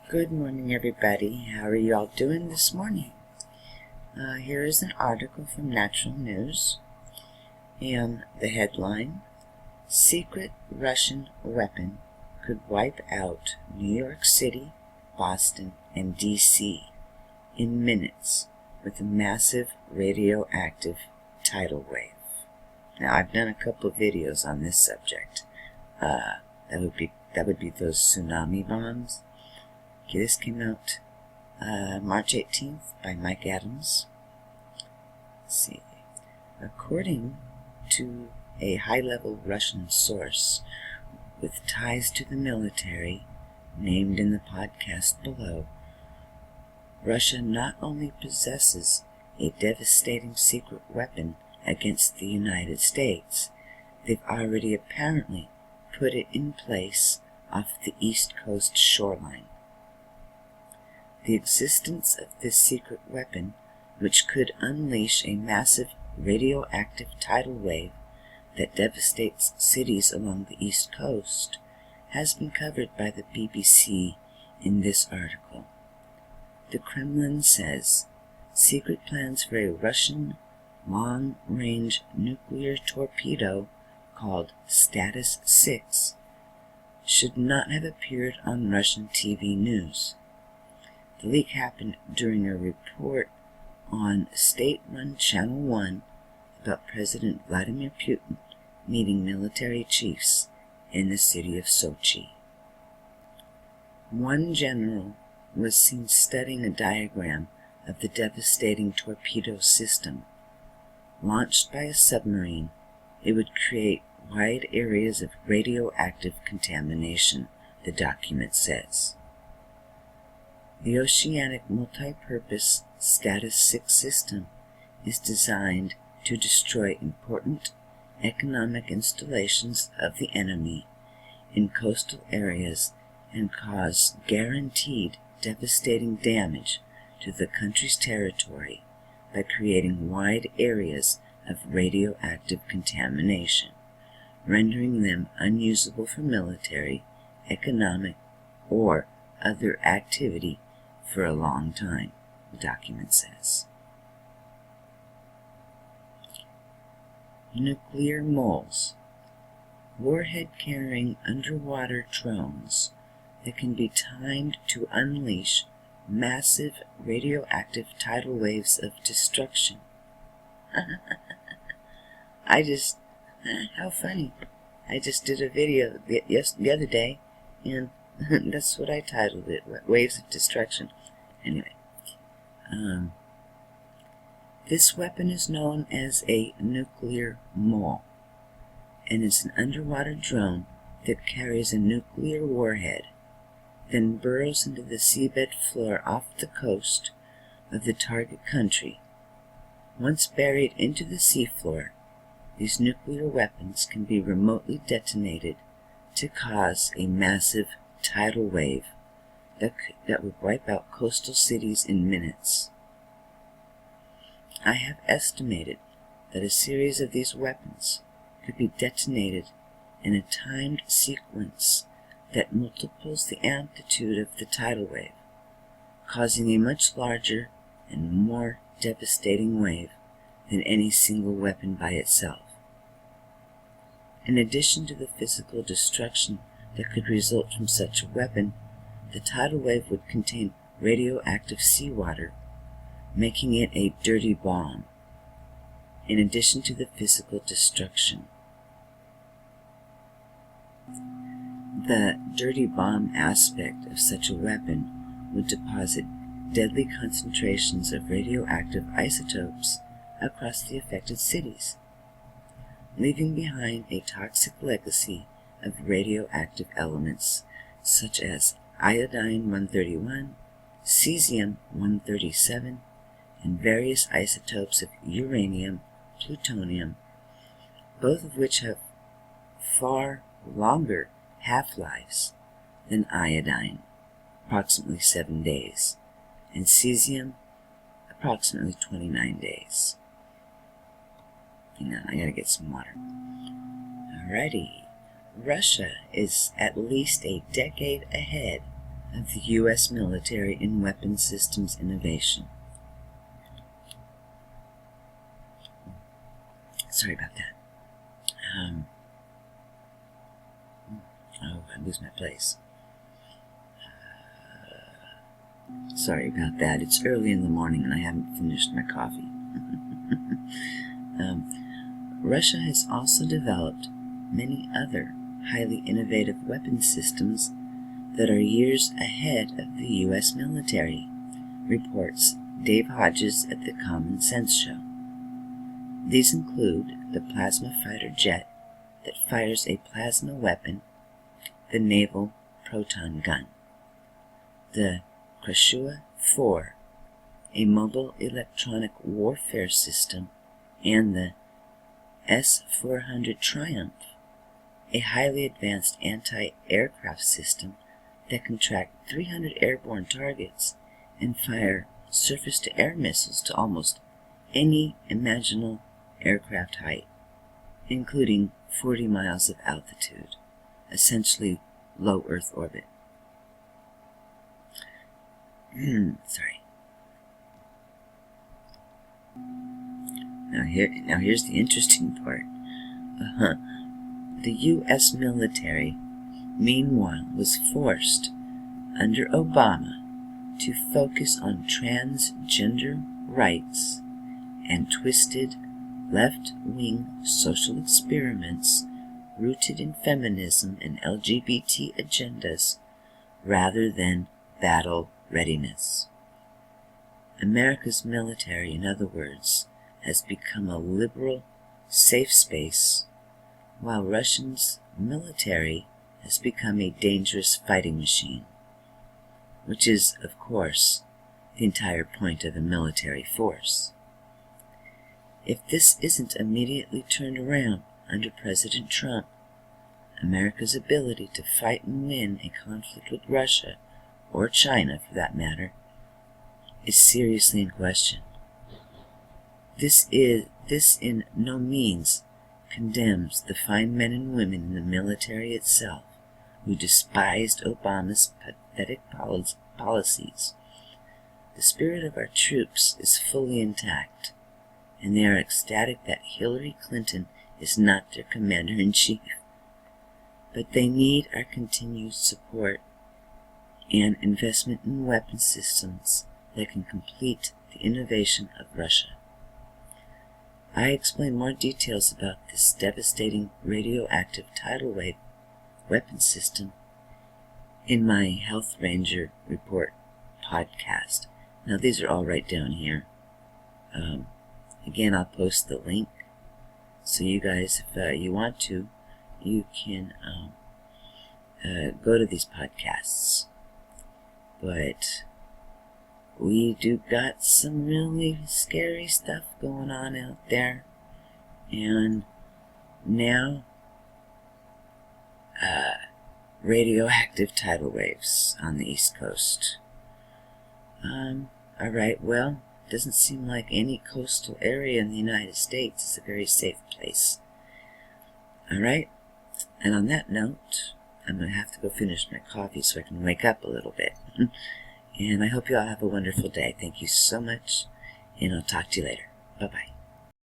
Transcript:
Good morning, everybody. How are you all doing this morning? Here is an article from Natural News, and the headline, Secret Russian Weapon Could Wipe Out New York City, Boston, and D.C. in minutes with a massive radioactive tidal wave. Now, I've done a couple of videos on this subject. That would be those tsunami bombs. Okay, this came out March 18th by Mike Adams. Let's see. According to a high-level Russian source with ties to the military, named in the podcast below, Russia not only possesses a devastating secret weapon against the United States, they've already apparently put it in place off the East Coast shoreline. The existence of this secret weapon, which could unleash a massive radioactive tidal wave that devastates cities along the East Coast, has been covered by the BBC in this article. The Kremlin says secret plans for a Russian long-range nuclear torpedo called Status 6 should not have appeared on Russian TV news. The leak happened during a report on state-run Channel 1 about President Vladimir Putin meeting military chiefs in the city of Sochi. One general was seen studying a diagram of the devastating torpedo system. Launched by a submarine, it would create wide areas of radioactive contamination, the document says. The Oceanic Multi-Purpose Status 6 system is designed to destroy important economic installations of the enemy in coastal areas and cause guaranteed devastating damage to the country's territory by creating wide areas of radioactive contamination, rendering them unusable for military, economic, or other activity for a long time, the document says. Nuclear moles, warhead-carrying underwater drones that can be timed to unleash massive radioactive tidal waves of destruction. How funny. I just did a video the other day, and that's what I titled it, Waves of Destruction. Anyway, this weapon is known as a nuclear mole, and it's an underwater drone that carries a nuclear warhead, then burrows into the seabed floor off the coast of the target country. Once buried into the seafloor, these nuclear weapons can be remotely detonated to cause a massive tidal wave that would wipe out coastal cities in minutes. I have estimated that a series of these weapons could be detonated in a timed sequence that multiples the amplitude of the tidal wave, causing a much larger and more devastating wave than any single weapon by itself. In addition to the physical destruction that could result from such a weapon, the tidal wave would contain radioactive seawater, making it a dirty bomb, in addition to the physical destruction. The dirty bomb aspect of such a weapon would deposit deadly concentrations of radioactive isotopes across the affected cities, leaving behind a toxic legacy of radioactive elements such as iodine-131, cesium-137, and various isotopes of uranium, plutonium, both of which have far longer half-lives than iodine, approximately 7 days, and cesium, approximately 29 days. Hang on, I gotta get some water. Alrighty. Russia is at least a decade ahead of the U.S. military in weapon systems innovation. Sorry about that. I lose my place. Sorry about that. It's early in the morning and I haven't finished my coffee. Russia has also developed many other highly innovative weapon systems that are years ahead of the U.S. military, reports Dave Hodges at the Common Sense Show. These include the plasma fighter jet that fires a plasma weapon, the naval proton gun, the Krashua-4, a mobile electronic warfare system, and the S-400 Triumph, a highly advanced anti-aircraft system that can track 300 airborne targets and fire surface-to-air missiles to almost any imaginable aircraft height, including 40 miles of altitude, essentially low Earth orbit. Sorry. Now here's the interesting part. The U.S. military, meanwhile, was forced, under Obama, to focus on transgender rights and twisted left-wing social experiments rooted in feminism and LGBT agendas rather than battle readiness. America's military, in other words, has become a liberal, safe space, while Russia's military has become a dangerous fighting machine, which is, of course, the entire point of a military force. If this isn't immediately turned around under President Trump, America's ability to fight and win a conflict with Russia, or China for that matter, is seriously in question. This in no means condemns the fine men and women in the military itself who despised Obama's pathetic policies. The spirit of our troops is fully intact, and they are ecstatic that Hillary Clinton is not their commander-in-chief. But they need our continued support and investment in weapon systems that can complete the innovation of Russia. I explain more details about this devastating radioactive tidal wave weapon system in my Health Ranger Report podcast. Now these are all right down here. Again, I'll post the link so you guys, if you want to, you can go to these podcasts. But we do got some really scary stuff going on out there, and now radioactive tidal waves on the East Coast. Alright, well, doesn't seem like any coastal area in the United States is a very safe place. Alright, and on that note, I'm going to have to go finish my coffee so I can wake up a little bit. And I hope you all have a wonderful day. Thank you so much, and I'll talk to you later. Bye-bye.